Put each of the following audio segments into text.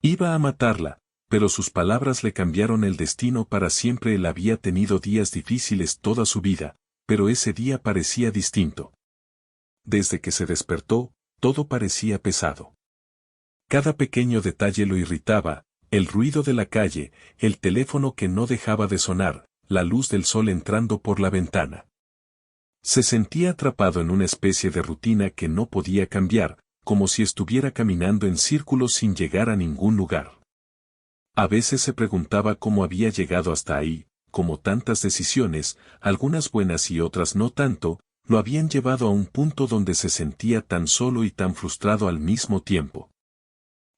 Iba a matarla, pero sus palabras le cambiaron el destino para siempre. Él había tenido días difíciles toda su vida, pero ese día parecía distinto. Desde que se despertó, todo parecía pesado. Cada pequeño detalle lo irritaba, el ruido de la calle, el teléfono que no dejaba de sonar, la luz del sol entrando por la ventana. Se sentía atrapado en una especie de rutina que no podía cambiar, como si estuviera caminando en círculos sin llegar a ningún lugar. A veces se preguntaba cómo había llegado hasta ahí, como tantas decisiones, algunas buenas y otras no tanto, lo habían llevado a un punto donde se sentía tan solo y tan frustrado al mismo tiempo.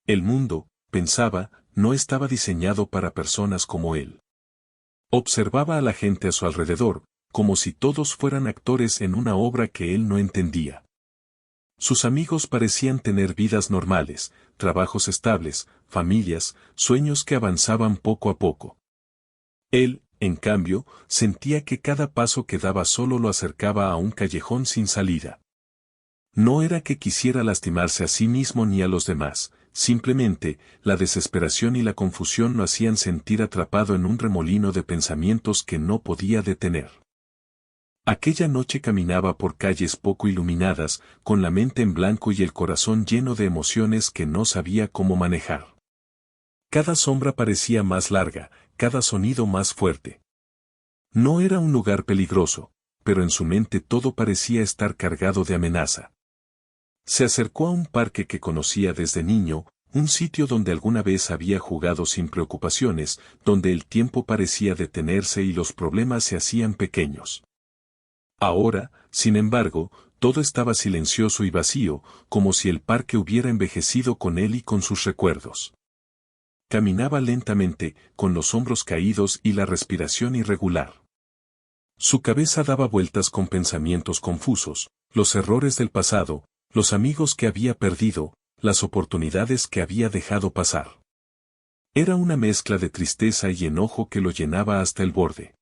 El mundo, pensaba, no estaba diseñado para personas como él. Observaba a la gente a su alrededor, como si todos fueran actores en una obra que él no entendía. Sus amigos parecían tener vidas normales, trabajos estables, familias, sueños que avanzaban poco a poco. Él, en cambio, sentía que cada paso que daba solo lo acercaba a un callejón sin salida. No era que quisiera lastimarse a sí mismo ni a los demás, simplemente, la desesperación y la confusión lo hacían sentir atrapado en un remolino de pensamientos que no podía detener. Aquella noche caminaba por calles poco iluminadas, con la mente en blanco y el corazón lleno de emociones que no sabía cómo manejar. Cada sombra parecía más larga, cada sonido más fuerte. No era un lugar peligroso, pero en su mente todo parecía estar cargado de amenaza. Se acercó a un parque que conocía desde niño, un sitio donde alguna vez había jugado sin preocupaciones, donde el tiempo parecía detenerse y los problemas se hacían pequeños. Ahora, sin embargo, todo estaba silencioso y vacío, como si el parque hubiera envejecido con él y con sus recuerdos. Caminaba lentamente, con los hombros caídos y la respiración irregular. Su cabeza daba vueltas con pensamientos confusos, los errores del pasado, los amigos que había perdido, las oportunidades que había dejado pasar. Era una mezcla de tristeza y enojo que lo llenaba hasta el borde.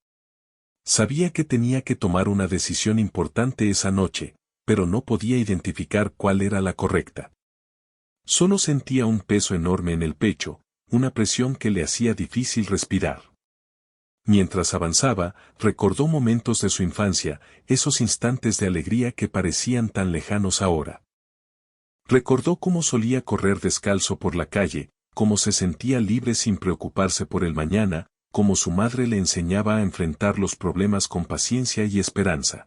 Sabía que tenía que tomar una decisión importante esa noche, pero no podía identificar cuál era la correcta. Solo sentía un peso enorme en el pecho, una presión que le hacía difícil respirar. Mientras avanzaba, recordó momentos de su infancia, esos instantes de alegría que parecían tan lejanos ahora. Recordó cómo solía correr descalzo por la calle, cómo se sentía libre sin preocuparse por el mañana, cómo su madre le enseñaba a enfrentar los problemas con paciencia y esperanza.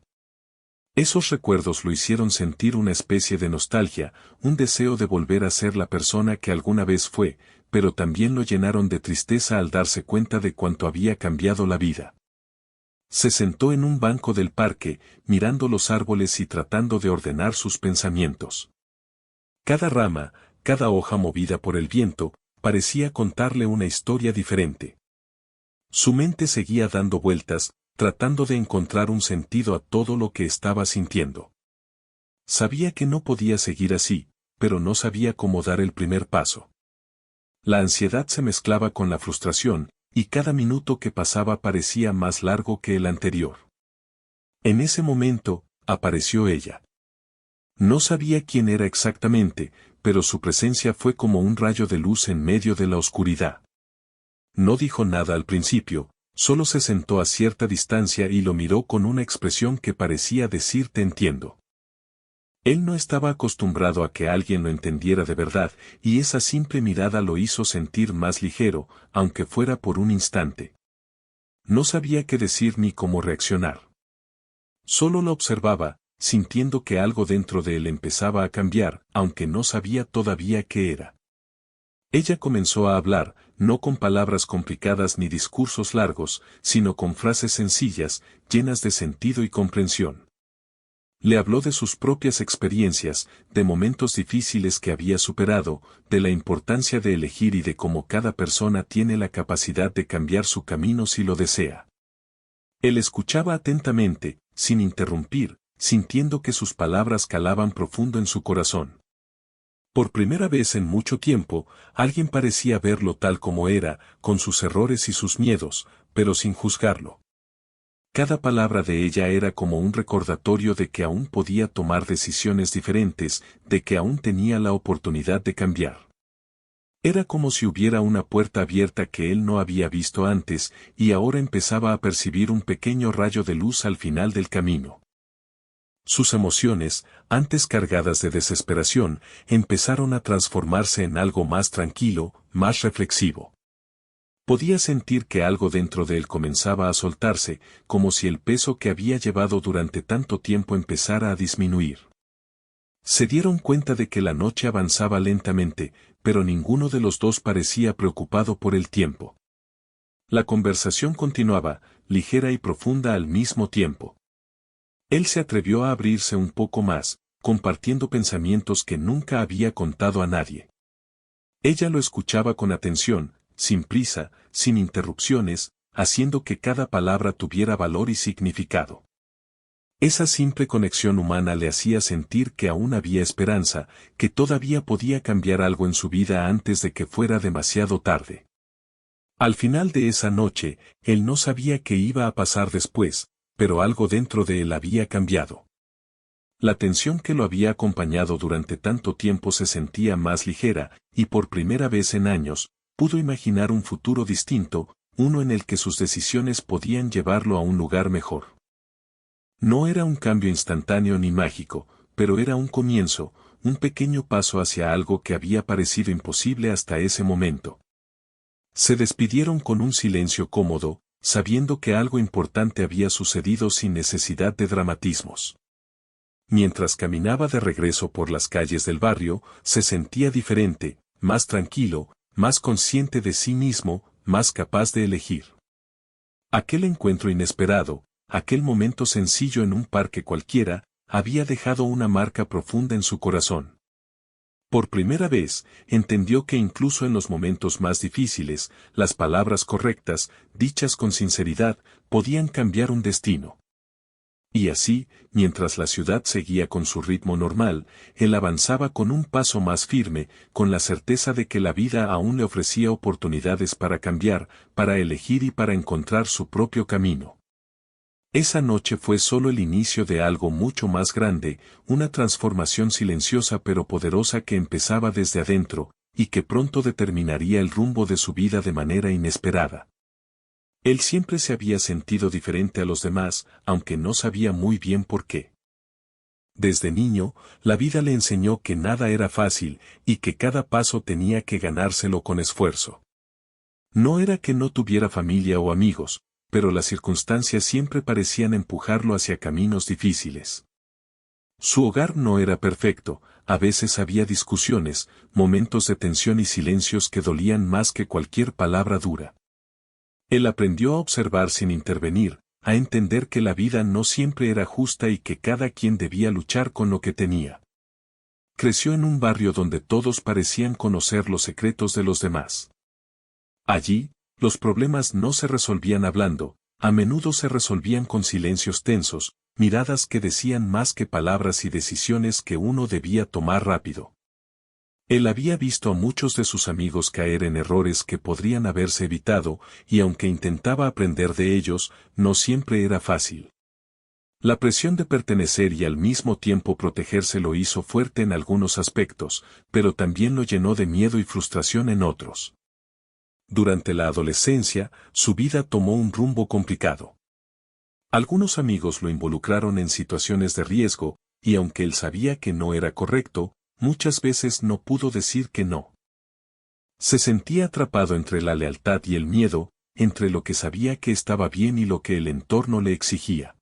Esos recuerdos lo hicieron sentir una especie de nostalgia, un deseo de volver a ser la persona que alguna vez fue, pero también lo llenaron de tristeza al darse cuenta de cuánto había cambiado la vida. Se sentó en un banco del parque, mirando los árboles y tratando de ordenar sus pensamientos. Cada rama, cada hoja movida por el viento, parecía contarle una historia diferente. Su mente seguía dando vueltas, tratando de encontrar un sentido a todo lo que estaba sintiendo. Sabía que no podía seguir así, pero no sabía cómo dar el primer paso. La ansiedad se mezclaba con la frustración, y cada minuto que pasaba parecía más largo que el anterior. En ese momento, apareció ella. No sabía quién era exactamente, pero su presencia fue como un rayo de luz en medio de la oscuridad. No dijo nada al principio, solo se sentó a cierta distancia y lo miró con una expresión que parecía decir te entiendo. Él no estaba acostumbrado a que alguien lo entendiera de verdad, y esa simple mirada lo hizo sentir más ligero, aunque fuera por un instante. No sabía qué decir ni cómo reaccionar. Solo lo observaba, sintiendo que algo dentro de él empezaba a cambiar, aunque no sabía todavía qué era. Ella comenzó a hablar, no con palabras complicadas ni discursos largos, sino con frases sencillas, llenas de sentido y comprensión. Le habló de sus propias experiencias, de momentos difíciles que había superado, de la importancia de elegir y de cómo cada persona tiene la capacidad de cambiar su camino si lo desea. Él escuchaba atentamente, sin interrumpir, sintiendo que sus palabras calaban profundo en su corazón. Por primera vez en mucho tiempo, alguien parecía verlo tal como era, con sus errores y sus miedos, pero sin juzgarlo. Cada palabra de ella era como un recordatorio de que aún podía tomar decisiones diferentes, de que aún tenía la oportunidad de cambiar. Era como si hubiera una puerta abierta que él no había visto antes, y ahora empezaba a percibir un pequeño rayo de luz al final del camino. Sus emociones, antes cargadas de desesperación, empezaron a transformarse en algo más tranquilo, más reflexivo. Podía sentir que algo dentro de él comenzaba a soltarse, como si el peso que había llevado durante tanto tiempo empezara a disminuir. Se dieron cuenta de que la noche avanzaba lentamente, pero ninguno de los dos parecía preocupado por el tiempo. La conversación continuaba, ligera y profunda al mismo tiempo. Él se atrevió a abrirse un poco más, compartiendo pensamientos que nunca había contado a nadie. Ella lo escuchaba con atención, sin prisa, sin interrupciones, haciendo que cada palabra tuviera valor y significado. Esa simple conexión humana le hacía sentir que aún había esperanza, que todavía podía cambiar algo en su vida antes de que fuera demasiado tarde. Al final de esa noche, él no sabía qué iba a pasar después, pero algo dentro de él había cambiado. La tensión que lo había acompañado durante tanto tiempo se sentía más ligera, y por primera vez en años, pudo imaginar un futuro distinto, uno en el que sus decisiones podían llevarlo a un lugar mejor. No era un cambio instantáneo ni mágico, pero era un comienzo, un pequeño paso hacia algo que había parecido imposible hasta ese momento. Se despidieron con un silencio cómodo, sabiendo que algo importante había sucedido sin necesidad de dramatismos. Mientras caminaba de regreso por las calles del barrio, se sentía diferente, más tranquilo, más consciente de sí mismo, más capaz de elegir. Aquel encuentro inesperado, aquel momento sencillo en un parque cualquiera, había dejado una marca profunda en su corazón. Por primera vez, entendió que incluso en los momentos más difíciles, las palabras correctas, dichas con sinceridad, podían cambiar un destino. Y así, mientras la ciudad seguía con su ritmo normal, él avanzaba con un paso más firme, con la certeza de que la vida aún le ofrecía oportunidades para cambiar, para elegir y para encontrar su propio camino. Esa noche fue solo el inicio de algo mucho más grande, una transformación silenciosa pero poderosa que empezaba desde adentro, y que pronto determinaría el rumbo de su vida de manera inesperada. Él siempre se había sentido diferente a los demás, aunque no sabía muy bien por qué. Desde niño, la vida le enseñó que nada era fácil, y que cada paso tenía que ganárselo con esfuerzo. No era que no tuviera familia o amigos, pero las circunstancias siempre parecían empujarlo hacia caminos difíciles. Su hogar no era perfecto, a veces había discusiones, momentos de tensión y silencios que dolían más que cualquier palabra dura. Él aprendió a observar sin intervenir, a entender que la vida no siempre era justa y que cada quien debía luchar con lo que tenía. Creció en un barrio donde todos parecían conocer los secretos de los demás. Allí, los problemas no se resolvían hablando, a menudo se resolvían con silencios tensos, miradas que decían más que palabras y decisiones que uno debía tomar rápido. Él había visto a muchos de sus amigos caer en errores que podrían haberse evitado, y aunque intentaba aprender de ellos, no siempre era fácil. La presión de pertenecer y al mismo tiempo protegerse lo hizo fuerte en algunos aspectos, pero también lo llenó de miedo y frustración en otros. Durante la adolescencia, su vida tomó un rumbo complicado. Algunos amigos lo involucraron en situaciones de riesgo, y aunque él sabía que no era correcto, muchas veces no pudo decir que no. Se sentía atrapado entre la lealtad y el miedo, entre lo que sabía que estaba bien y lo que el entorno le exigía.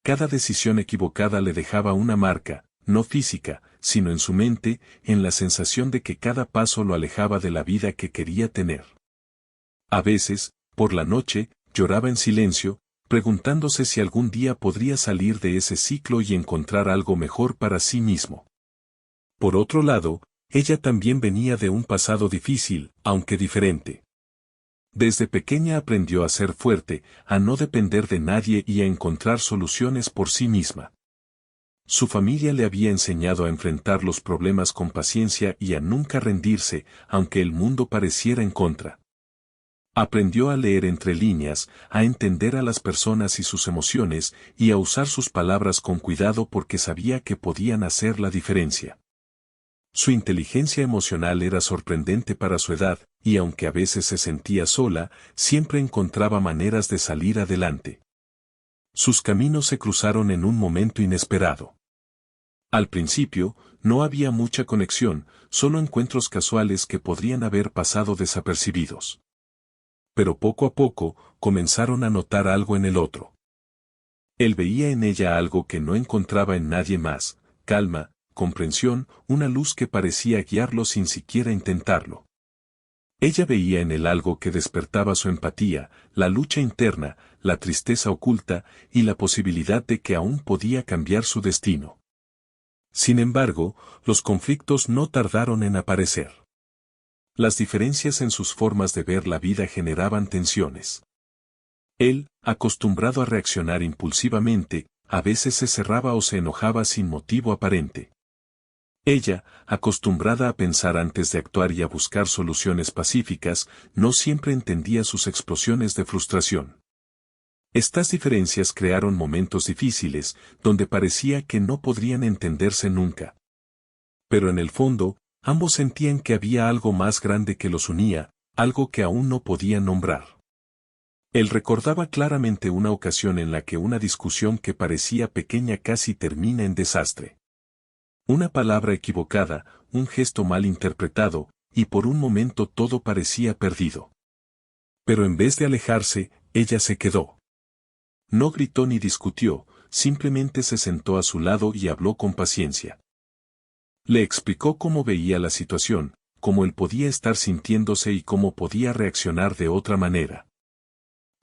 Cada decisión equivocada le dejaba una marca, no física, sino en su mente, en la sensación de que cada paso lo alejaba de la vida que quería tener. A veces, por la noche, lloraba en silencio, preguntándose si algún día podría salir de ese ciclo y encontrar algo mejor para sí mismo. Por otro lado, ella también venía de un pasado difícil, aunque diferente. Desde pequeña aprendió a ser fuerte, a no depender de nadie y a encontrar soluciones por sí misma. Su familia le había enseñado a enfrentar los problemas con paciencia y a nunca rendirse, aunque el mundo pareciera en contra. Aprendió a leer entre líneas, a entender a las personas y sus emociones, y a usar sus palabras con cuidado porque sabía que podían hacer la diferencia. Su inteligencia emocional era sorprendente para su edad, y aunque a veces se sentía sola, siempre encontraba maneras de salir adelante. Sus caminos se cruzaron en un momento inesperado. Al principio, no había mucha conexión, solo encuentros casuales que podrían haber pasado desapercibidos. Pero poco a poco, comenzaron a notar algo en el otro. Él veía en ella algo que no encontraba en nadie más: calma, comprensión, una luz que parecía guiarlo sin siquiera intentarlo. Ella veía en él algo que despertaba su empatía, la lucha interna, la tristeza oculta, y la posibilidad de que aún podía cambiar su destino. Sin embargo, los conflictos no tardaron en aparecer. Las diferencias en sus formas de ver la vida generaban tensiones. Él, acostumbrado a reaccionar impulsivamente, a veces se cerraba o se enojaba sin motivo aparente. Ella, acostumbrada a pensar antes de actuar y a buscar soluciones pacíficas, no siempre entendía sus explosiones de frustración. Estas diferencias crearon momentos difíciles, donde parecía que no podrían entenderse nunca. Pero en el fondo, ambos sentían que había algo más grande que los unía, algo que aún no podían nombrar. Él recordaba claramente una ocasión en la que una discusión que parecía pequeña casi termina en desastre. Una palabra equivocada, un gesto mal interpretado, y por un momento todo parecía perdido. Pero en vez de alejarse, ella se quedó. No gritó ni discutió, simplemente se sentó a su lado y habló con paciencia. Le explicó cómo veía la situación, cómo él podía estar sintiéndose y cómo podía reaccionar de otra manera.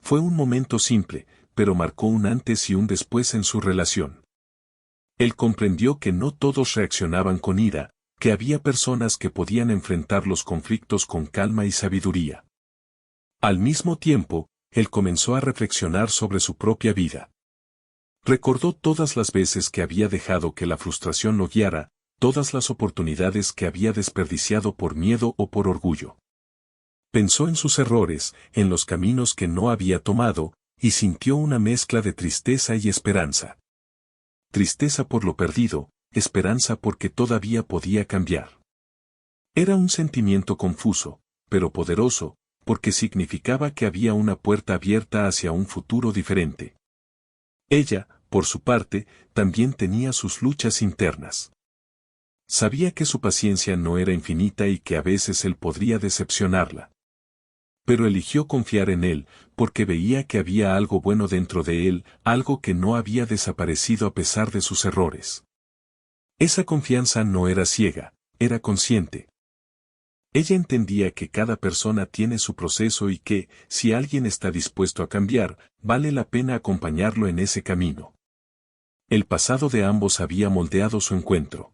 Fue un momento simple, pero marcó un antes y un después en su relación. Él comprendió que no todos reaccionaban con ira, que había personas que podían enfrentar los conflictos con calma y sabiduría. Al mismo tiempo, él comenzó a reflexionar sobre su propia vida. Recordó todas las veces que había dejado que la frustración lo guiara, todas las oportunidades que había desperdiciado por miedo o por orgullo. Pensó en sus errores, en los caminos que no había tomado, y sintió una mezcla de tristeza y esperanza. Tristeza por lo perdido, esperanza porque todavía podía cambiar. Era un sentimiento confuso, pero poderoso, porque significaba que había una puerta abierta hacia un futuro diferente. Ella, por su parte, también tenía sus luchas internas. Sabía que su paciencia no era infinita y que a veces él podría decepcionarla. Pero eligió confiar en él, porque veía que había algo bueno dentro de él, algo que no había desaparecido a pesar de sus errores. Esa confianza no era ciega, era consciente. Ella entendía que cada persona tiene su proceso y que, si alguien está dispuesto a cambiar, vale la pena acompañarlo en ese camino. El pasado de ambos había moldeado su encuentro.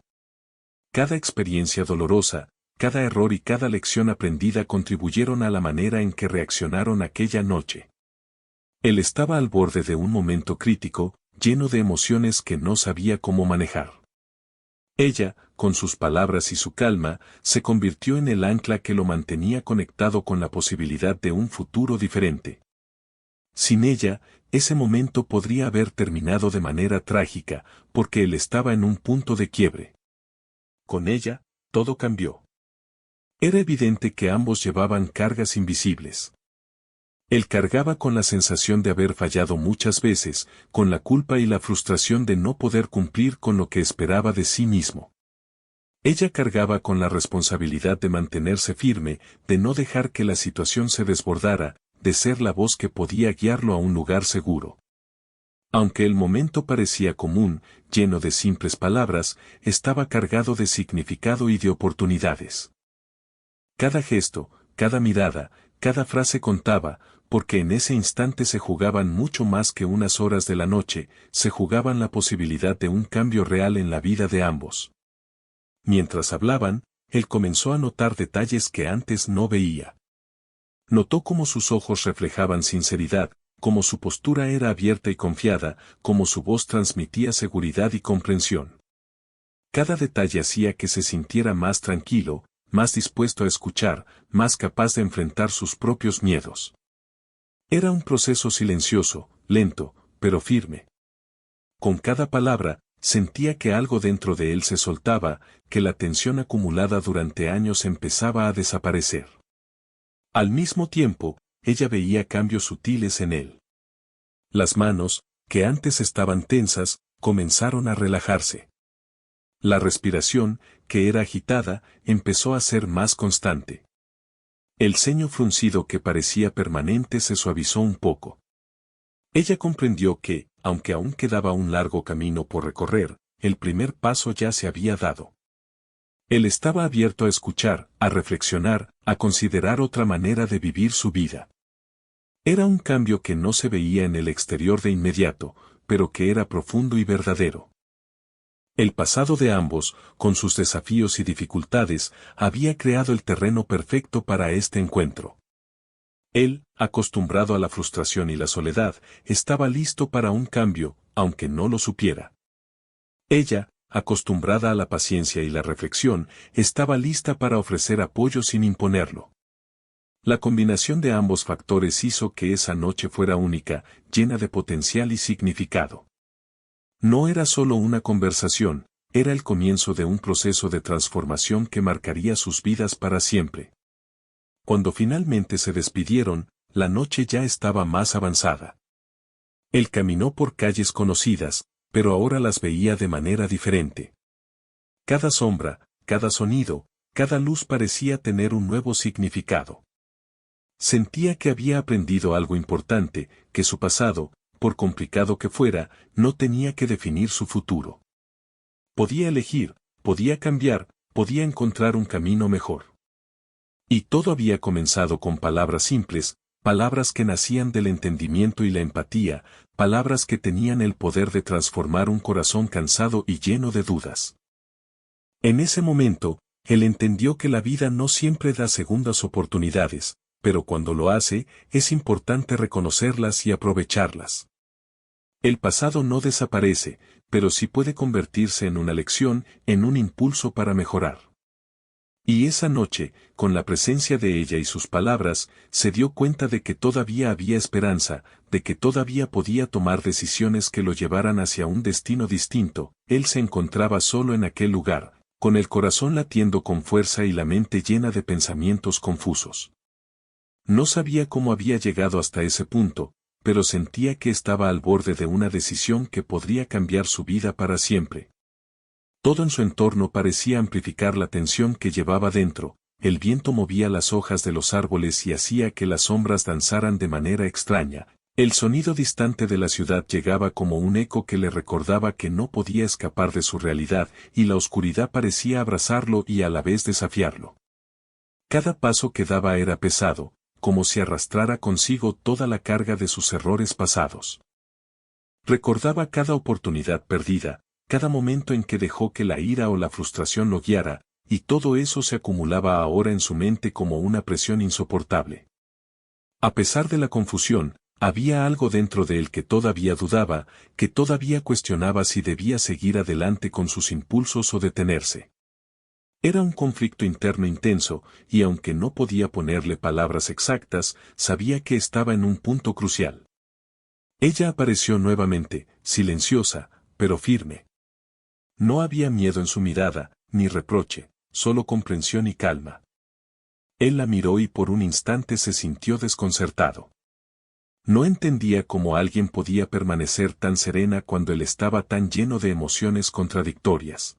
Cada experiencia dolorosa, cada error y cada lección aprendida contribuyeron a la manera en que reaccionaron aquella noche. Él estaba al borde de un momento crítico, lleno de emociones que no sabía cómo manejar. Ella, con sus palabras y su calma, se convirtió en el ancla que lo mantenía conectado con la posibilidad de un futuro diferente. Sin ella, ese momento podría haber terminado de manera trágica, porque él estaba en un punto de quiebre. Con ella, todo cambió. Era evidente que ambos llevaban cargas invisibles. Él cargaba con la sensación de haber fallado muchas veces, con la culpa y la frustración de no poder cumplir con lo que esperaba de sí mismo. Ella cargaba con la responsabilidad de mantenerse firme, de no dejar que la situación se desbordara, de ser la voz que podía guiarlo a un lugar seguro. Aunque el momento parecía común, lleno de simples palabras, estaba cargado de significado y de oportunidades. Cada gesto, cada mirada, cada frase contaba, porque en ese instante se jugaban mucho más que unas horas de la noche, se jugaban la posibilidad de un cambio real en la vida de ambos. Mientras hablaban, él comenzó a notar detalles que antes no veía. Notó cómo sus ojos reflejaban sinceridad, cómo su postura era abierta y confiada, cómo su voz transmitía seguridad y comprensión. Cada detalle hacía que se sintiera más tranquilo, más dispuesto a escuchar, más capaz de enfrentar sus propios miedos. Era un proceso silencioso, lento, pero firme. Con cada palabra, Sentía que algo dentro de él se soltaba, que la tensión acumulada durante años empezaba a desaparecer. Al mismo tiempo, ella veía cambios sutiles en él. Las manos, que antes estaban tensas, comenzaron a relajarse. La respiración, que era agitada, empezó a ser más constante. El ceño fruncido que parecía permanente se suavizó un poco. Ella comprendió que, aunque aún quedaba un largo camino por recorrer, el primer paso ya se había dado. Él estaba abierto a escuchar, a reflexionar, a considerar otra manera de vivir su vida. Era un cambio que no se veía en el exterior de inmediato, pero que era profundo y verdadero. El pasado de ambos, con sus desafíos y dificultades, había creado el terreno perfecto para este encuentro. Él, acostumbrado a la frustración y la soledad, estaba listo para un cambio, aunque no lo supiera. Ella, acostumbrada a la paciencia y la reflexión, estaba lista para ofrecer apoyo sin imponerlo. La combinación de ambos factores hizo que esa noche fuera única, llena de potencial y significado. No era solo una conversación, era el comienzo de un proceso de transformación que marcaría sus vidas para siempre. Cuando finalmente se despidieron, la noche ya estaba más avanzada. Él caminó por calles conocidas, pero ahora las veía de manera diferente. Cada sombra, cada sonido, cada luz parecía tener un nuevo significado. Sentía que había aprendido algo importante, que su pasado, por complicado que fuera, no tenía que definir su futuro. Podía elegir, podía cambiar, podía encontrar un camino mejor. Y todo había comenzado con palabras simples, palabras que nacían del entendimiento y la empatía, palabras que tenían el poder de transformar un corazón cansado y lleno de dudas. En ese momento, él entendió que la vida no siempre da segundas oportunidades, pero cuando lo hace, es importante reconocerlas y aprovecharlas. El pasado no desaparece, pero sí puede convertirse en una lección, en un impulso para mejorar. Y esa noche, con la presencia de ella y sus palabras, se dio cuenta de que todavía había esperanza, de que todavía podía tomar decisiones que lo llevaran hacia un destino distinto. Él se encontraba solo en aquel lugar, con el corazón latiendo con fuerza y la mente llena de pensamientos confusos. No sabía cómo había llegado hasta ese punto, pero sentía que estaba al borde de una decisión que podría cambiar su vida para siempre. Todo en su entorno parecía amplificar la tensión que llevaba dentro, el viento movía las hojas de los árboles y hacía que las sombras danzaran de manera extraña, el sonido distante de la ciudad llegaba como un eco que le recordaba que no podía escapar de su realidad, y la oscuridad parecía abrazarlo y a la vez desafiarlo. Cada paso que daba era pesado, como si arrastrara consigo toda la carga de sus errores pasados. Recordaba cada oportunidad perdida, cada momento en que dejó que la ira o la frustración lo guiara, y todo eso se acumulaba ahora en su mente como una presión insoportable. A pesar de la confusión, había algo dentro de él que todavía dudaba, que todavía cuestionaba si debía seguir adelante con sus impulsos o detenerse. Era un conflicto interno intenso, y aunque no podía ponerle palabras exactas, sabía que estaba en un punto crucial. Ella apareció nuevamente, silenciosa, pero firme. No había miedo en su mirada, ni reproche, solo comprensión y calma. Él la miró y por un instante se sintió desconcertado. No entendía cómo alguien podía permanecer tan serena cuando él estaba tan lleno de emociones contradictorias.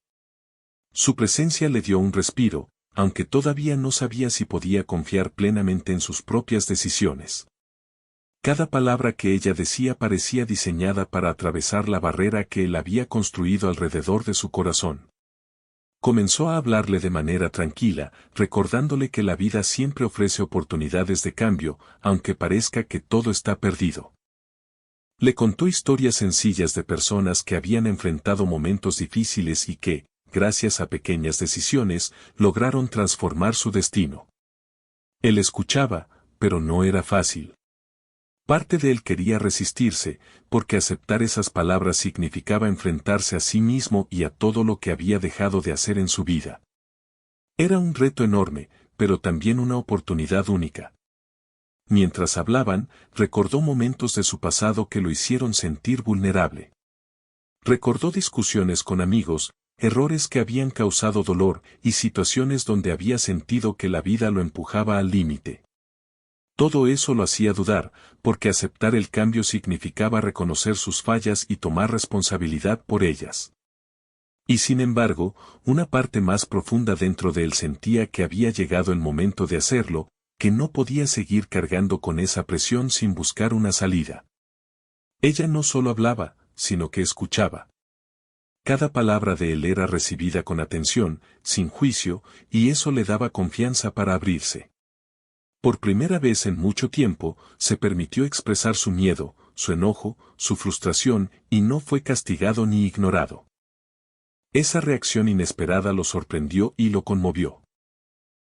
Su presencia le dio un respiro, aunque todavía no sabía si podía confiar plenamente en sus propias decisiones. Cada palabra que ella decía parecía diseñada para atravesar la barrera que él había construido alrededor de su corazón. Comenzó a hablarle de manera tranquila, recordándole que la vida siempre ofrece oportunidades de cambio, aunque parezca que todo está perdido. Le contó historias sencillas de personas que habían enfrentado momentos difíciles y que, gracias a pequeñas decisiones, lograron transformar su destino. Él escuchaba, pero no era fácil. Parte de él quería resistirse, porque aceptar esas palabras significaba enfrentarse a sí mismo y a todo lo que había dejado de hacer en su vida. Era un reto enorme, pero también una oportunidad única. Mientras hablaban, recordó momentos de su pasado que lo hicieron sentir vulnerable. Recordó discusiones con amigos, errores que habían causado dolor y situaciones donde había sentido que la vida lo empujaba al límite. Todo eso lo hacía dudar, porque aceptar el cambio significaba reconocer sus fallas y tomar responsabilidad por ellas. Y sin embargo, una parte más profunda dentro de él sentía que había llegado el momento de hacerlo, que no podía seguir cargando con esa presión sin buscar una salida. Ella no solo hablaba, sino que escuchaba. Cada palabra de él era recibida con atención, sin juicio, y eso le daba confianza para abrirse. Por primera vez en mucho tiempo, se permitió expresar su miedo, su enojo, su frustración, y no fue castigado ni ignorado. Esa reacción inesperada lo sorprendió y lo conmovió.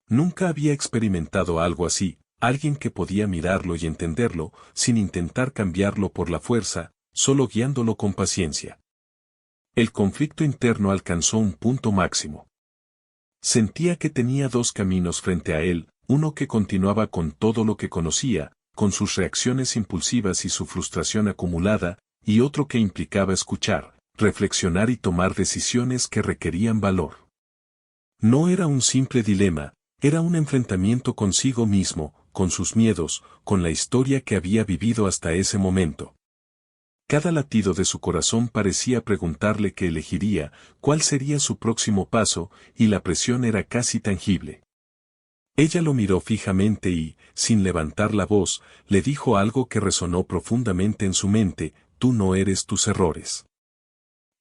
Nunca había experimentado algo así, alguien que podía mirarlo y entenderlo, sin intentar cambiarlo por la fuerza, solo guiándolo con paciencia. El conflicto interno alcanzó un punto máximo. Sentía que tenía dos caminos frente a él, uno que continuaba con todo lo que conocía, con sus reacciones impulsivas y su frustración acumulada, y otro que implicaba escuchar, reflexionar y tomar decisiones que requerían valor. No era un simple dilema, era un enfrentamiento consigo mismo, con sus miedos, con la historia que había vivido hasta ese momento. Cada latido de su corazón parecía preguntarle qué elegiría, cuál sería su próximo paso, y la presión era casi tangible. Ella lo miró fijamente y, sin levantar la voz, le dijo algo que resonó profundamente en su mente: tú no eres tus errores.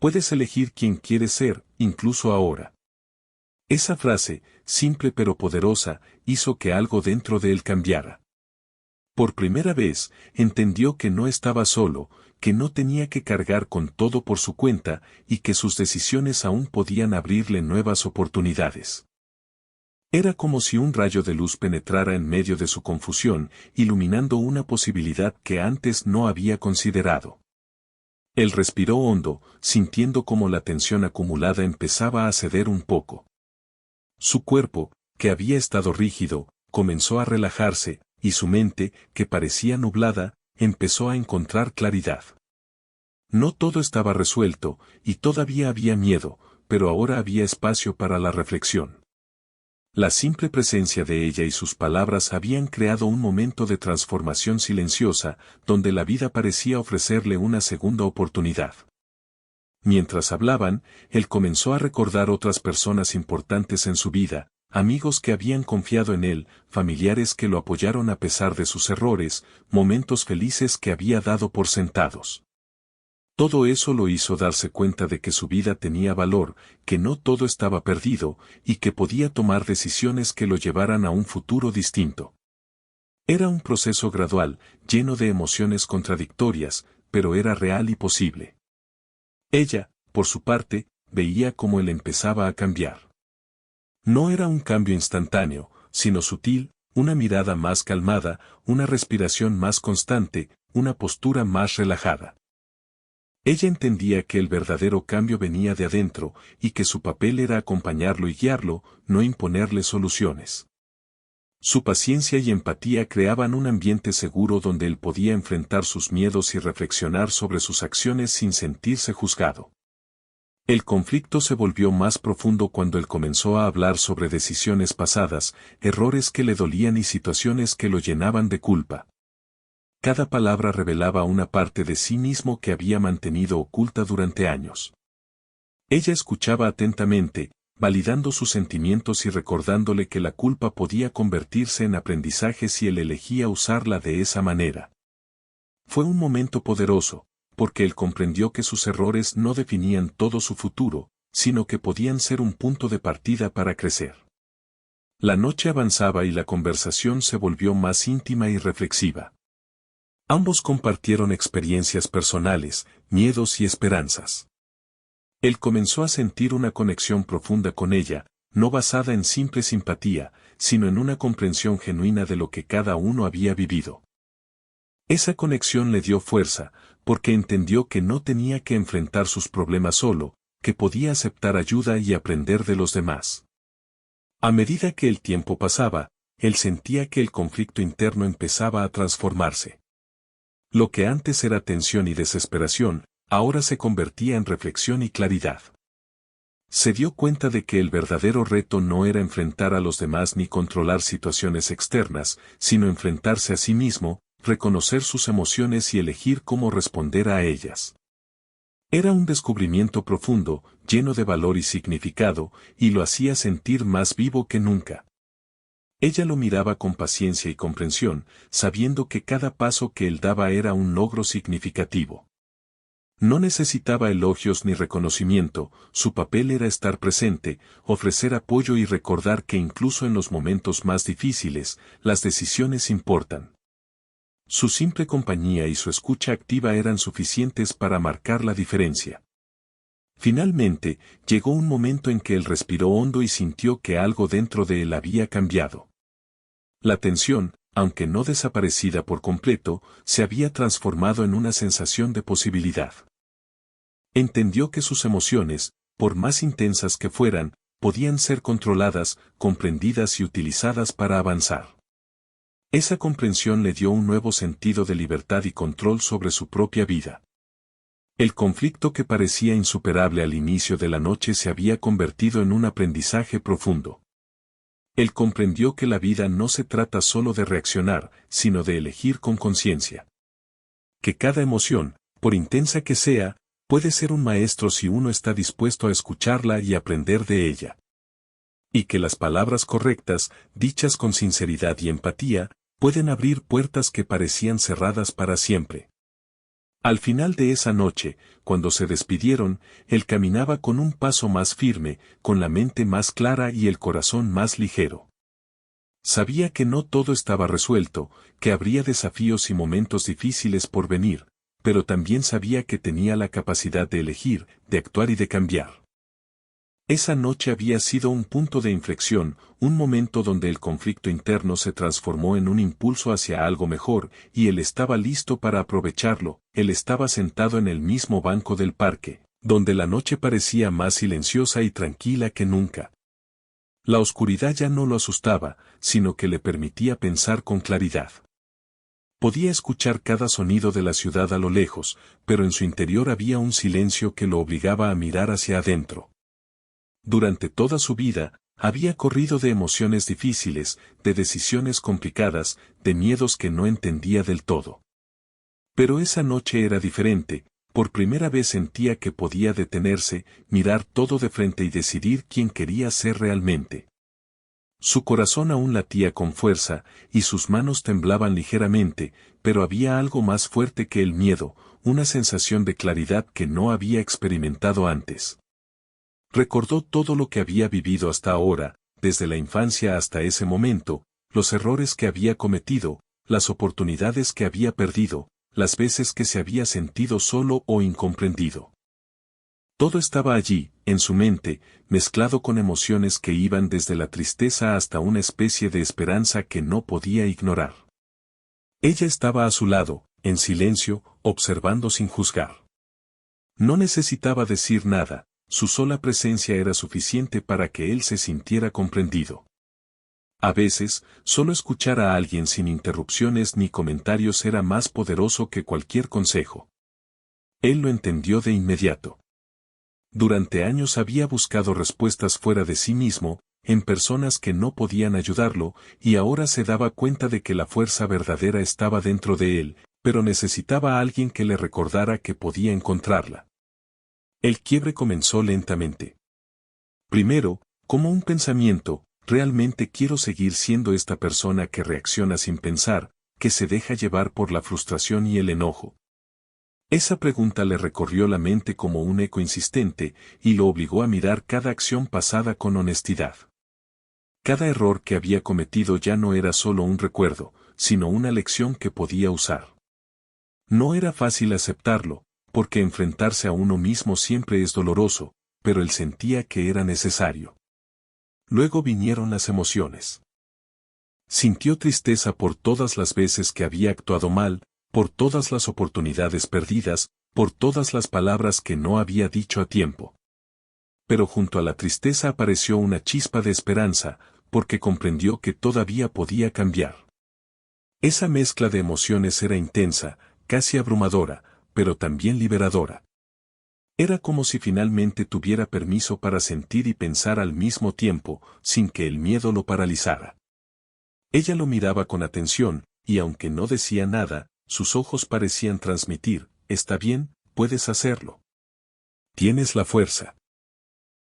Puedes elegir quién quieres ser, incluso ahora. Esa frase, simple pero poderosa, hizo que algo dentro de él cambiara. Por primera vez, entendió que no estaba solo, que no tenía que cargar con todo por su cuenta, y que sus decisiones aún podían abrirle nuevas oportunidades. Era como si un rayo de luz penetrara en medio de su confusión, iluminando una posibilidad que antes no había considerado. Él respiró hondo, sintiendo cómo la tensión acumulada empezaba a ceder un poco. Su cuerpo, que había estado rígido, comenzó a relajarse, y su mente, que parecía nublada, empezó a encontrar claridad. No todo estaba resuelto, y todavía había miedo, pero ahora había espacio para la reflexión. La simple presencia de ella y sus palabras habían creado un momento de transformación silenciosa, donde la vida parecía ofrecerle una segunda oportunidad. Mientras hablaban, él comenzó a recordar otras personas importantes en su vida, amigos que habían confiado en él, familiares que lo apoyaron a pesar de sus errores, momentos felices que había dado por sentados. Todo eso lo hizo darse cuenta de que su vida tenía valor, que no todo estaba perdido, y que podía tomar decisiones que lo llevaran a un futuro distinto. Era un proceso gradual, lleno de emociones contradictorias, pero era real y posible. Ella, por su parte, veía cómo él empezaba a cambiar. No era un cambio instantáneo, sino sutil, una mirada más calmada, una respiración más constante, una postura más relajada. Ella entendía que el verdadero cambio venía de adentro, y que su papel era acompañarlo y guiarlo, no imponerle soluciones. Su paciencia y empatía creaban un ambiente seguro donde él podía enfrentar sus miedos y reflexionar sobre sus acciones sin sentirse juzgado. El conflicto se volvió más profundo cuando él comenzó a hablar sobre decisiones pasadas, errores que le dolían y situaciones que lo llenaban de culpa. Cada palabra revelaba una parte de sí mismo que había mantenido oculta durante años. Ella escuchaba atentamente, validando sus sentimientos y recordándole que la culpa podía convertirse en aprendizaje si él elegía usarla de esa manera. Fue un momento poderoso, porque él comprendió que sus errores no definían todo su futuro, sino que podían ser un punto de partida para crecer. La noche avanzaba y la conversación se volvió más íntima y reflexiva. Ambos compartieron experiencias personales, miedos y esperanzas. Él comenzó a sentir una conexión profunda con ella, no basada en simple simpatía, sino en una comprensión genuina de lo que cada uno había vivido. Esa conexión le dio fuerza, porque entendió que no tenía que enfrentar sus problemas solo, que podía aceptar ayuda y aprender de los demás. A medida que el tiempo pasaba, él sentía que el conflicto interno empezaba a transformarse. Lo que antes era tensión y desesperación, ahora se convertía en reflexión y claridad. Se dio cuenta de que el verdadero reto no era enfrentar a los demás ni controlar situaciones externas, sino enfrentarse a sí mismo, reconocer sus emociones y elegir cómo responder a ellas. Era un descubrimiento profundo, lleno de valor y significado, y lo hacía sentir más vivo que nunca. Ella lo miraba con paciencia y comprensión, sabiendo que cada paso que él daba era un logro significativo. No necesitaba elogios ni reconocimiento, su papel era estar presente, ofrecer apoyo y recordar que incluso en los momentos más difíciles, las decisiones importan. Su simple compañía y su escucha activa eran suficientes para marcar la diferencia. Finalmente, llegó un momento en que él respiró hondo y sintió que algo dentro de él había cambiado. La tensión, aunque no desaparecida por completo, se había transformado en una sensación de posibilidad. Entendió que sus emociones, por más intensas que fueran, podían ser controladas, comprendidas y utilizadas para avanzar. Esa comprensión le dio un nuevo sentido de libertad y control sobre su propia vida. El conflicto que parecía insuperable al inicio de la noche se había convertido en un aprendizaje profundo. Él comprendió que la vida no se trata solo de reaccionar, sino de elegir con conciencia. Que cada emoción, por intensa que sea, puede ser un maestro si uno está dispuesto a escucharla y aprender de ella. Y que las palabras correctas, dichas con sinceridad y empatía, pueden abrir puertas que parecían cerradas para siempre. Al final de esa noche, cuando se despidieron, él caminaba con un paso más firme, con la mente más clara y el corazón más ligero. Sabía que no todo estaba resuelto, que habría desafíos y momentos difíciles por venir, pero también sabía que tenía la capacidad de elegir, de actuar y de cambiar. Esa noche había sido un punto de inflexión, un momento donde el conflicto interno se transformó en un impulso hacia algo mejor, y él estaba listo para aprovecharlo. Él estaba sentado en el mismo banco del parque, donde la noche parecía más silenciosa y tranquila que nunca. La oscuridad ya no lo asustaba, sino que le permitía pensar con claridad. Podía escuchar cada sonido de la ciudad a lo lejos, pero en su interior había un silencio que lo obligaba a mirar hacia adentro. Durante toda su vida, había corrido de emociones difíciles, de decisiones complicadas, de miedos que no entendía del todo. Pero esa noche era diferente, por primera vez sentía que podía detenerse, mirar todo de frente y decidir quién quería ser realmente. Su corazón aún latía con fuerza, y sus manos temblaban ligeramente, pero había algo más fuerte que el miedo, una sensación de claridad que no había experimentado antes. Recordó todo lo que había vivido hasta ahora, desde la infancia hasta ese momento, los errores que había cometido, las oportunidades que había perdido, las veces que se había sentido solo o incomprendido. Todo estaba allí, en su mente, mezclado con emociones que iban desde la tristeza hasta una especie de esperanza que no podía ignorar. Ella estaba a su lado, en silencio, observando sin juzgar. No necesitaba decir nada. Su sola presencia era suficiente para que él se sintiera comprendido. A veces, solo escuchar a alguien sin interrupciones ni comentarios era más poderoso que cualquier consejo. Él lo entendió de inmediato. Durante años había buscado respuestas fuera de sí mismo, en personas que no podían ayudarlo, y ahora se daba cuenta de que la fuerza verdadera estaba dentro de él, pero necesitaba a alguien que le recordara que podía encontrarla. El quiebre comenzó lentamente. Primero, como un pensamiento, realmente quiero seguir siendo esta persona que reacciona sin pensar, que se deja llevar por la frustración y el enojo. Esa pregunta le recorrió la mente como un eco insistente, y lo obligó a mirar cada acción pasada con honestidad. Cada error que había cometido ya no era solo un recuerdo, sino una lección que podía usar. No era fácil aceptarlo, porque enfrentarse a uno mismo siempre es doloroso, pero él sentía que era necesario. Luego vinieron las emociones. Sintió tristeza por todas las veces que había actuado mal, por todas las oportunidades perdidas, por todas las palabras que no había dicho a tiempo. Pero junto a la tristeza apareció una chispa de esperanza, porque comprendió que todavía podía cambiar. Esa mezcla de emociones era intensa, casi abrumadora, pero también liberadora. Era como si finalmente tuviera permiso para sentir y pensar al mismo tiempo, sin que el miedo lo paralizara. Ella lo miraba con atención, y aunque no decía nada, sus ojos parecían transmitir: está bien, puedes hacerlo. Tienes la fuerza.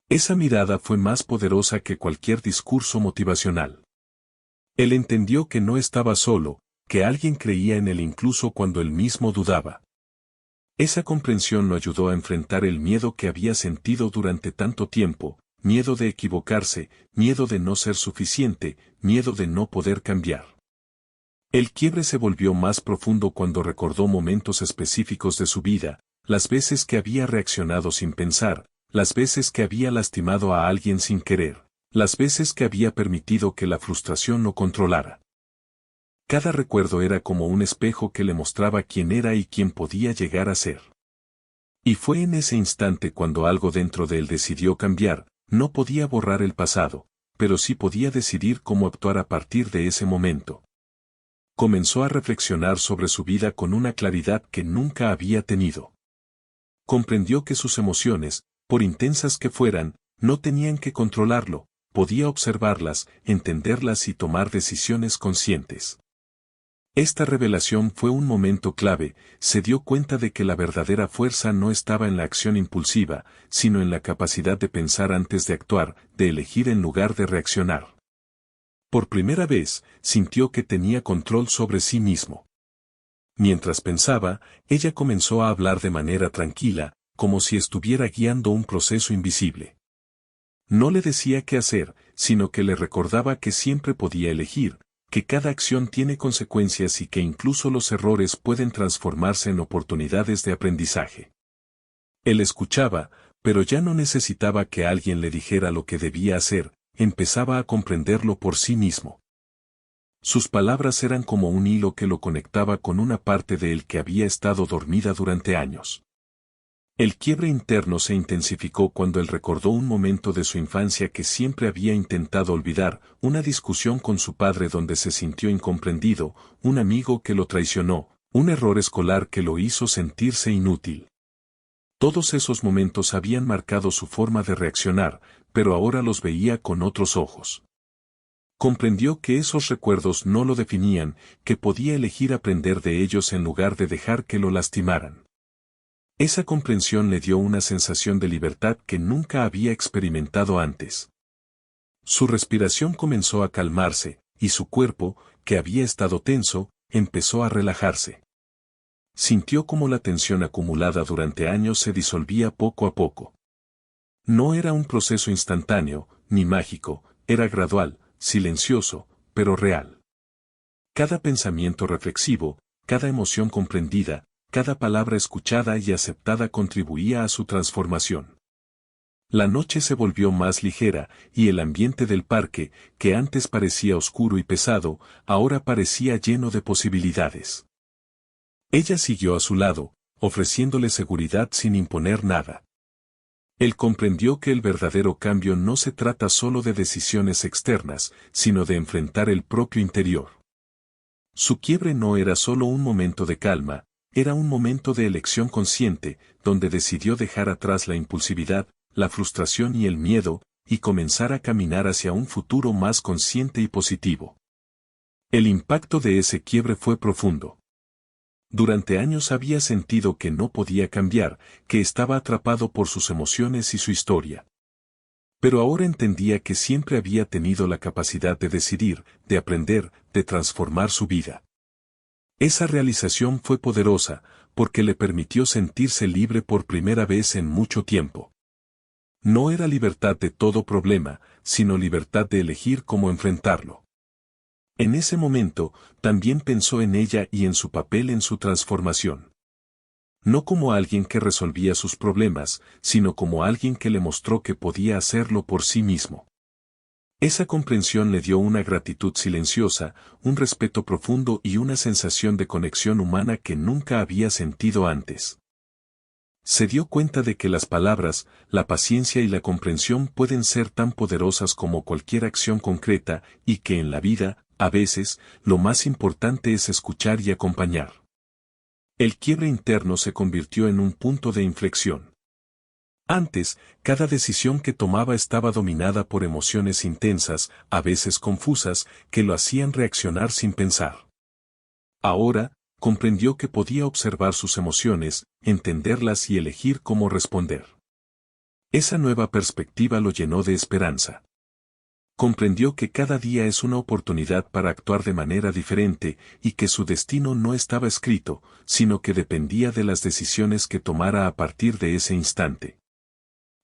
Esa mirada fue más poderosa que cualquier discurso motivacional. Él entendió que no estaba solo, que alguien creía en él incluso cuando él mismo dudaba. Esa comprensión lo ayudó a enfrentar el miedo que había sentido durante tanto tiempo: miedo de equivocarse, miedo de no ser suficiente, miedo de no poder cambiar. El quiebre se volvió más profundo cuando recordó momentos específicos de su vida, las veces que había reaccionado sin pensar, las veces que había lastimado a alguien sin querer, las veces que había permitido que la frustración lo controlara. Cada recuerdo era como un espejo que le mostraba quién era y quién podía llegar a ser. Y fue en ese instante cuando algo dentro de él decidió cambiar. No podía borrar el pasado, pero sí podía decidir cómo actuar a partir de ese momento. Comenzó a reflexionar sobre su vida con una claridad que nunca había tenido. Comprendió que sus emociones, por intensas que fueran, no tenían que controlarlo, podía observarlas, entenderlas y tomar decisiones conscientes. Esta revelación fue un momento clave. Se dio cuenta de que la verdadera fuerza no estaba en la acción impulsiva, sino en la capacidad de pensar antes de actuar, de elegir en lugar de reaccionar. Por primera vez, sintió que tenía control sobre sí mismo. Mientras pensaba, ella comenzó a hablar de manera tranquila, como si estuviera guiando un proceso invisible. No le decía qué hacer, sino que le recordaba que siempre podía elegir, que cada acción tiene consecuencias y que incluso los errores pueden transformarse en oportunidades de aprendizaje. Él escuchaba, pero ya no necesitaba que alguien le dijera lo que debía hacer, empezaba a comprenderlo por sí mismo. Sus palabras eran como un hilo que lo conectaba con una parte de él que había estado dormida durante años. El quiebre interno se intensificó cuando él recordó un momento de su infancia que siempre había intentado olvidar: una discusión con su padre donde se sintió incomprendido, un amigo que lo traicionó, un error escolar que lo hizo sentirse inútil. Todos esos momentos habían marcado su forma de reaccionar, pero ahora los veía con otros ojos. Comprendió que esos recuerdos no lo definían, que podía elegir aprender de ellos en lugar de dejar que lo lastimaran. Esa comprensión le dio una sensación de libertad que nunca había experimentado antes. Su respiración comenzó a calmarse, y su cuerpo, que había estado tenso, empezó a relajarse. Sintió como la tensión acumulada durante años se disolvía poco a poco. No era un proceso instantáneo, ni mágico, era gradual, silencioso, pero real. Cada pensamiento reflexivo, cada emoción comprendida, cada palabra escuchada y aceptada contribuía a su transformación. La noche se volvió más ligera, y el ambiente del parque, que antes parecía oscuro y pesado, ahora parecía lleno de posibilidades. Ella siguió a su lado, ofreciéndole seguridad sin imponer nada. Él comprendió que el verdadero cambio no se trata solo de decisiones externas, sino de enfrentar el propio interior. Su quiebre no era solo un momento de calma, era un momento de elección consciente, donde decidió dejar atrás la impulsividad, la frustración y el miedo, y comenzar a caminar hacia un futuro más consciente y positivo. El impacto de ese quiebre fue profundo. Durante años había sentido que no podía cambiar, que estaba atrapado por sus emociones y su historia. Pero ahora entendía que siempre había tenido la capacidad de decidir, de aprender, de transformar su vida. Esa realización fue poderosa, porque le permitió sentirse libre por primera vez en mucho tiempo. No era libertad de todo problema, sino libertad de elegir cómo enfrentarlo. En ese momento, también pensó en ella y en su papel en su transformación. No como alguien que resolvía sus problemas, sino como alguien que le mostró que podía hacerlo por sí mismo. Esa comprensión le dio una gratitud silenciosa, un respeto profundo y una sensación de conexión humana que nunca había sentido antes. Se dio cuenta de que las palabras, la paciencia y la comprensión pueden ser tan poderosas como cualquier acción concreta, y que en la vida, a veces, lo más importante es escuchar y acompañar. El quiebre interno se convirtió en un punto de inflexión. Antes, cada decisión que tomaba estaba dominada por emociones intensas, a veces confusas, que lo hacían reaccionar sin pensar. Ahora, comprendió que podía observar sus emociones, entenderlas y elegir cómo responder. Esa nueva perspectiva lo llenó de esperanza. Comprendió que cada día es una oportunidad para actuar de manera diferente y que su destino no estaba escrito, sino que dependía de las decisiones que tomara a partir de ese instante.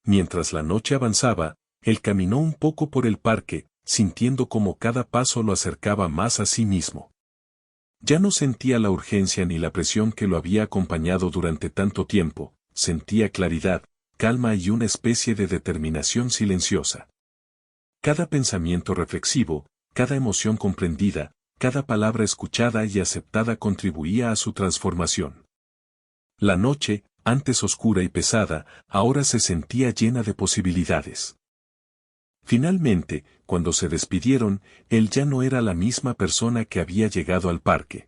Mientras la noche avanzaba, él caminó un poco por el parque, sintiendo como cada paso lo acercaba más a sí mismo. Ya no sentía la urgencia ni la presión que lo había acompañado durante tanto tiempo, sentía claridad, calma y una especie de determinación silenciosa. Cada pensamiento reflexivo, cada emoción comprendida, cada palabra escuchada y aceptada contribuía a su transformación. La noche, antes oscura y pesada, ahora se sentía llena de posibilidades. Finalmente, cuando se despidieron, él ya no era la misma persona que había llegado al parque.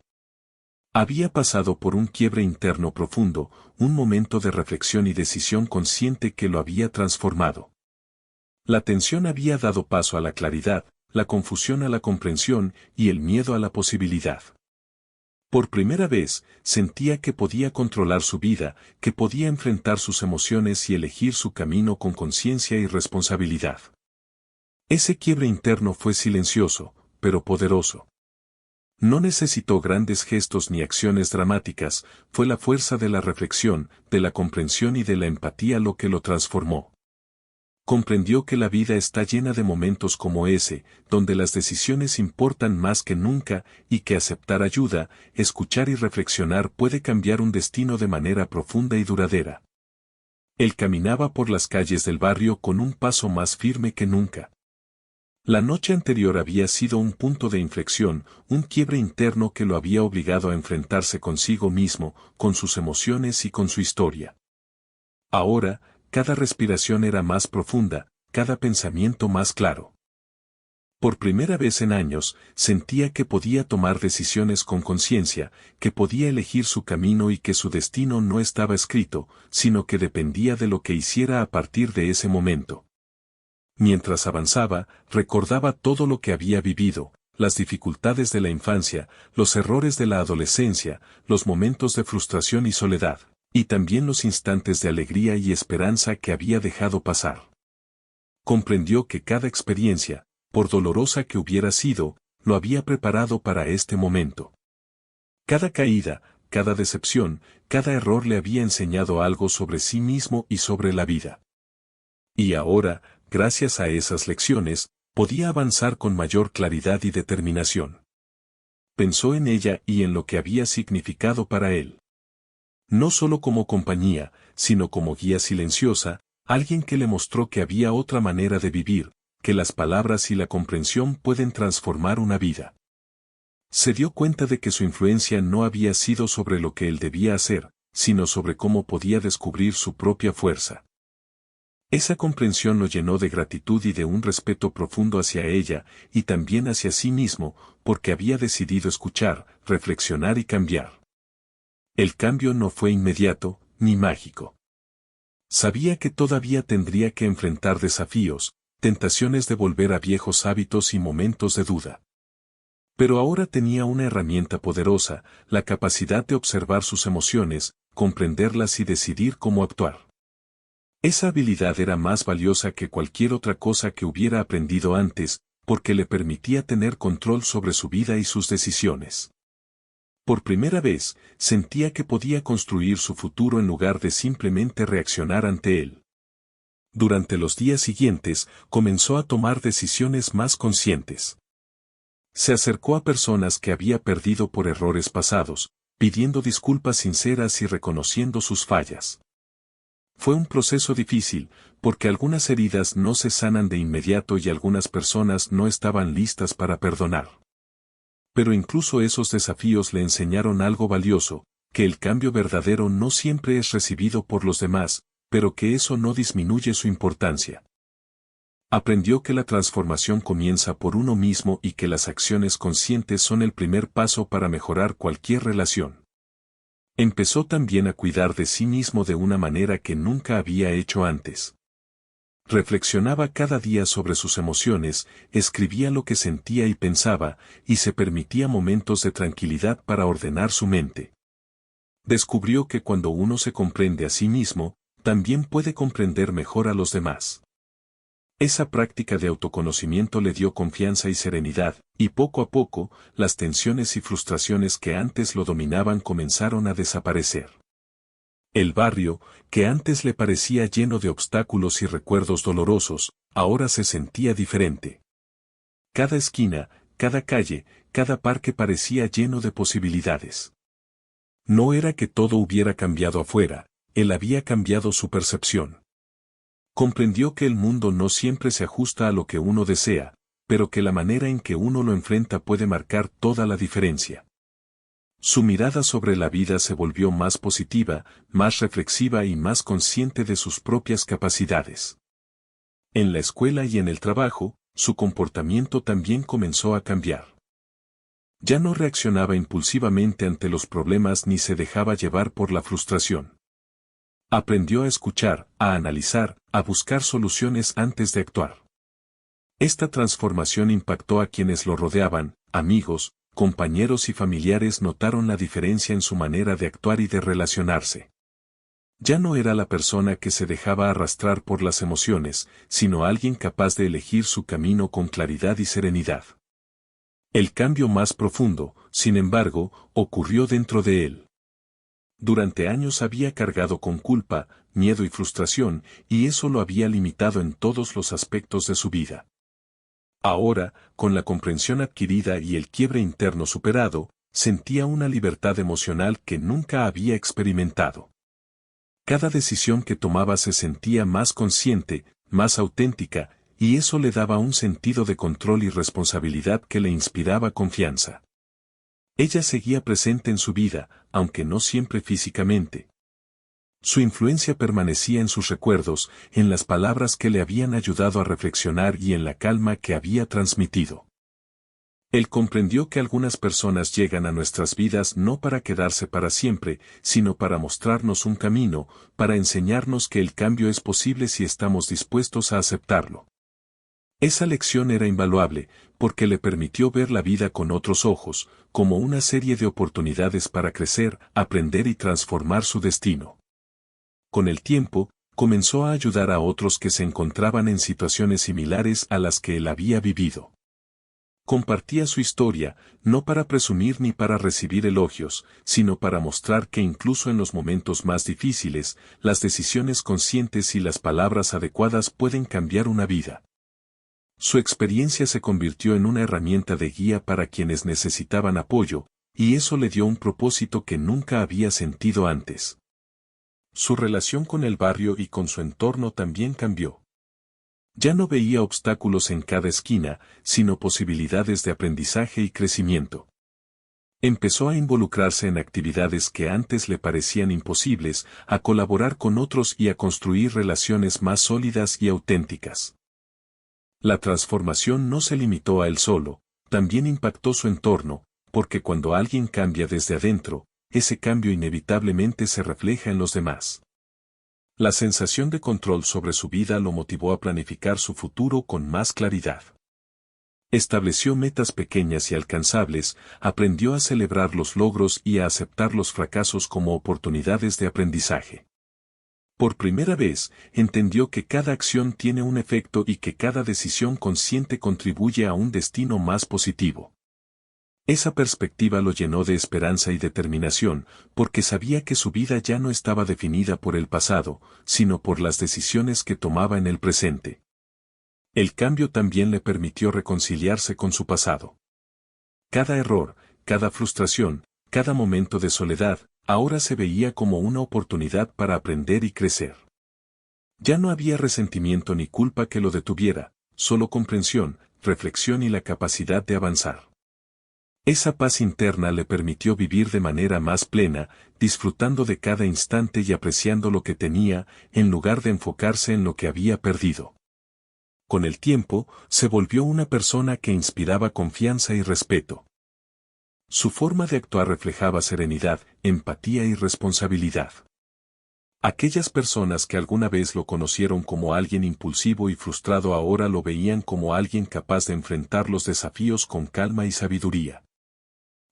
Había pasado por un quiebre interno profundo, un momento de reflexión y decisión consciente que lo había transformado. La tensión había dado paso a la claridad, la confusión a la comprensión y el miedo a la posibilidad. Por primera vez, sentía que podía controlar su vida, que podía enfrentar sus emociones y elegir su camino con conciencia y responsabilidad. Ese quiebre interno fue silencioso, pero poderoso. No necesitó grandes gestos ni acciones dramáticas, fue la fuerza de la reflexión, de la comprensión y de la empatía lo que lo transformó. Comprendió que la vida está llena de momentos como ese, donde las decisiones importan más que nunca, y que aceptar ayuda, escuchar y reflexionar puede cambiar un destino de manera profunda y duradera. Él caminaba por las calles del barrio con un paso más firme que nunca. La noche anterior había sido un punto de inflexión, un quiebre interno que lo había obligado a enfrentarse consigo mismo, con sus emociones y con su historia. Ahora, cada respiración era más profunda, cada pensamiento más claro. Por primera vez en años, sentía que podía tomar decisiones con conciencia, que podía elegir su camino y que su destino no estaba escrito, sino que dependía de lo que hiciera a partir de ese momento. Mientras avanzaba, recordaba todo lo que había vivido, las dificultades de la infancia, los errores de la adolescencia, los momentos de frustración y soledad, y también los instantes de alegría y esperanza que había dejado pasar. Comprendió que cada experiencia, por dolorosa que hubiera sido, lo había preparado para este momento. Cada caída, cada decepción, cada error le había enseñado algo sobre sí mismo y sobre la vida. Y ahora, gracias a esas lecciones, podía avanzar con mayor claridad y determinación. Pensó en ella y en lo que había significado para él. No solo como compañía, sino como guía silenciosa, alguien que le mostró que había otra manera de vivir, que las palabras y la comprensión pueden transformar una vida. Se dio cuenta de que su influencia no había sido sobre lo que él debía hacer, sino sobre cómo podía descubrir su propia fuerza. Esa comprensión lo llenó de gratitud y de un respeto profundo hacia ella, y también hacia sí mismo, porque había decidido escuchar, reflexionar y cambiar. El cambio no fue inmediato, ni mágico. Sabía que todavía tendría que enfrentar desafíos, tentaciones de volver a viejos hábitos y momentos de duda. Pero ahora tenía una herramienta poderosa, la capacidad de observar sus emociones, comprenderlas y decidir cómo actuar. Esa habilidad era más valiosa que cualquier otra cosa que hubiera aprendido antes, porque le permitía tener control sobre su vida y sus decisiones. Por primera vez, sentía que podía construir su futuro en lugar de simplemente reaccionar ante él. Durante los días siguientes, comenzó a tomar decisiones más conscientes. Se acercó a personas que había perdido por errores pasados, pidiendo disculpas sinceras y reconociendo sus fallas. Fue un proceso difícil, porque algunas heridas no se sanan de inmediato y algunas personas no estaban listas para perdonar. Pero incluso esos desafíos le enseñaron algo valioso, que el cambio verdadero no siempre es recibido por los demás, pero que eso no disminuye su importancia. Aprendió que la transformación comienza por uno mismo y que las acciones conscientes son el primer paso para mejorar cualquier relación. Empezó también a cuidar de sí mismo de una manera que nunca había hecho antes. Reflexionaba cada día sobre sus emociones, escribía lo que sentía y pensaba, y se permitía momentos de tranquilidad para ordenar su mente. Descubrió que cuando uno se comprende a sí mismo, también puede comprender mejor a los demás. Esa práctica de autoconocimiento le dio confianza y serenidad, y poco a poco, las tensiones y frustraciones que antes lo dominaban comenzaron a desaparecer. El barrio, que antes le parecía lleno de obstáculos y recuerdos dolorosos, ahora se sentía diferente. Cada esquina, cada calle, cada parque parecía lleno de posibilidades. No era que todo hubiera cambiado afuera, él había cambiado su percepción. Comprendió que el mundo no siempre se ajusta a lo que uno desea, pero que la manera en que uno lo enfrenta puede marcar toda la diferencia. Su mirada sobre la vida se volvió más positiva, más reflexiva y más consciente de sus propias capacidades. En la escuela y en el trabajo, su comportamiento también comenzó a cambiar. Ya no reaccionaba impulsivamente ante los problemas ni se dejaba llevar por la frustración. Aprendió a escuchar, a analizar, a buscar soluciones antes de actuar. Esta transformación impactó a quienes lo rodeaban, amigos, compañeros y familiares notaron la diferencia en su manera de actuar y de relacionarse. Ya no era la persona que se dejaba arrastrar por las emociones, sino alguien capaz de elegir su camino con claridad y serenidad. El cambio más profundo, sin embargo, ocurrió dentro de él. Durante años había cargado con culpa, miedo y frustración, y eso lo había limitado en todos los aspectos de su vida. Ahora, con la comprensión adquirida y el quiebre interno superado, sentía una libertad emocional que nunca había experimentado. Cada decisión que tomaba se sentía más consciente, más auténtica, y eso le daba un sentido de control y responsabilidad que le inspiraba confianza. Ella seguía presente en su vida, aunque no siempre físicamente. Su influencia permanecía en sus recuerdos, en las palabras que le habían ayudado a reflexionar y en la calma que había transmitido. Él comprendió que algunas personas llegan a nuestras vidas no para quedarse para siempre, sino para mostrarnos un camino, para enseñarnos que el cambio es posible si estamos dispuestos a aceptarlo. Esa lección era invaluable, porque le permitió ver la vida con otros ojos, como una serie de oportunidades para crecer, aprender y transformar su destino. Con el tiempo, comenzó a ayudar a otros que se encontraban en situaciones similares a las que él había vivido. Compartía su historia, no para presumir ni para recibir elogios, sino para mostrar que incluso en los momentos más difíciles, las decisiones conscientes y las palabras adecuadas pueden cambiar una vida. Su experiencia se convirtió en una herramienta de guía para quienes necesitaban apoyo, y eso le dio un propósito que nunca había sentido antes. Su relación con el barrio y con su entorno también cambió. Ya no veía obstáculos en cada esquina, sino posibilidades de aprendizaje y crecimiento. Empezó a involucrarse en actividades que antes le parecían imposibles, a colaborar con otros y a construir relaciones más sólidas y auténticas. La transformación no se limitó a él solo, también impactó su entorno, porque cuando alguien cambia desde adentro, ese cambio inevitablemente se refleja en los demás. La sensación de control sobre su vida lo motivó a planificar su futuro con más claridad. Estableció metas pequeñas y alcanzables, aprendió a celebrar los logros y a aceptar los fracasos como oportunidades de aprendizaje. Por primera vez, entendió que cada acción tiene un efecto y que cada decisión consciente contribuye a un destino más positivo. Esa perspectiva lo llenó de esperanza y determinación, porque sabía que su vida ya no estaba definida por el pasado, sino por las decisiones que tomaba en el presente. El cambio también le permitió reconciliarse con su pasado. Cada error, cada frustración, cada momento de soledad, ahora se veía como una oportunidad para aprender y crecer. Ya no había resentimiento ni culpa que lo detuviera, solo comprensión, reflexión y la capacidad de avanzar. Esa paz interna le permitió vivir de manera más plena, disfrutando de cada instante y apreciando lo que tenía, en lugar de enfocarse en lo que había perdido. Con el tiempo, se volvió una persona que inspiraba confianza y respeto. Su forma de actuar reflejaba serenidad, empatía y responsabilidad. Aquellas personas que alguna vez lo conocieron como alguien impulsivo y frustrado ahora lo veían como alguien capaz de enfrentar los desafíos con calma y sabiduría.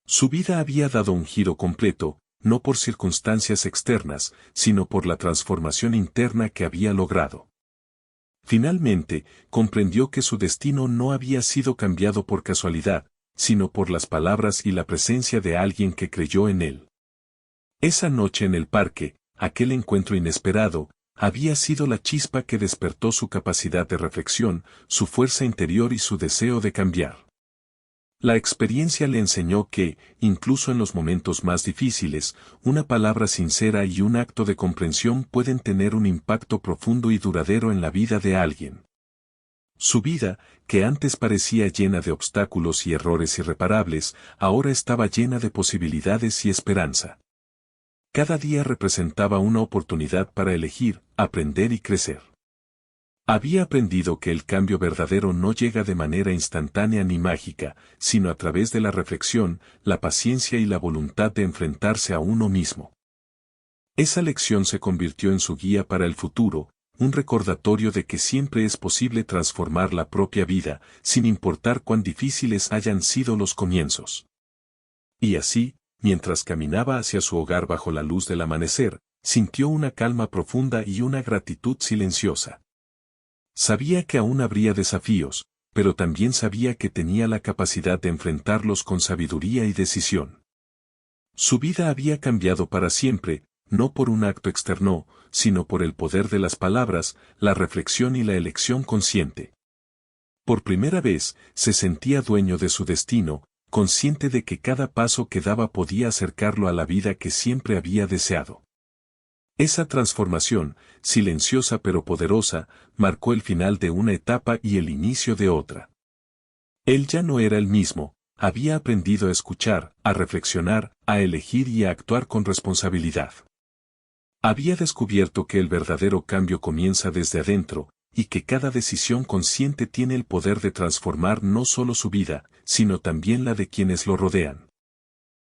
Su vida había dado un giro completo, no por circunstancias externas, sino por la transformación interna que había logrado. Finalmente, comprendió que su destino no había sido cambiado por casualidad, sino por las palabras y la presencia de alguien que creyó en él. Esa noche en el parque, aquel encuentro inesperado, había sido la chispa que despertó su capacidad de reflexión, su fuerza interior y su deseo de cambiar. La experiencia le enseñó que, incluso en los momentos más difíciles, una palabra sincera y un acto de comprensión pueden tener un impacto profundo y duradero en la vida de alguien. Su vida, que antes parecía llena de obstáculos y errores irreparables, ahora estaba llena de posibilidades y esperanza. Cada día representaba una oportunidad para elegir, aprender y crecer. Había aprendido que el cambio verdadero no llega de manera instantánea ni mágica, sino a través de la reflexión, la paciencia y la voluntad de enfrentarse a uno mismo. Esa lección se convirtió en su guía para el futuro, un recordatorio de que siempre es posible transformar la propia vida, sin importar cuán difíciles hayan sido los comienzos. Y así, mientras caminaba hacia su hogar bajo la luz del amanecer, sintió una calma profunda y una gratitud silenciosa. Sabía que aún habría desafíos, pero también sabía que tenía la capacidad de enfrentarlos con sabiduría y decisión. Su vida había cambiado para siempre, no por un acto externo, sino por el poder de las palabras, la reflexión y la elección consciente. Por primera vez, se sentía dueño de su destino, consciente de que cada paso que daba podía acercarlo a la vida que siempre había deseado. Esa transformación, silenciosa pero poderosa, marcó el final de una etapa y el inicio de otra. Él ya no era el mismo, había aprendido a escuchar, a reflexionar, a elegir y a actuar con responsabilidad. Había descubierto que el verdadero cambio comienza desde adentro, y que cada decisión consciente tiene el poder de transformar no solo su vida, sino también la de quienes lo rodean.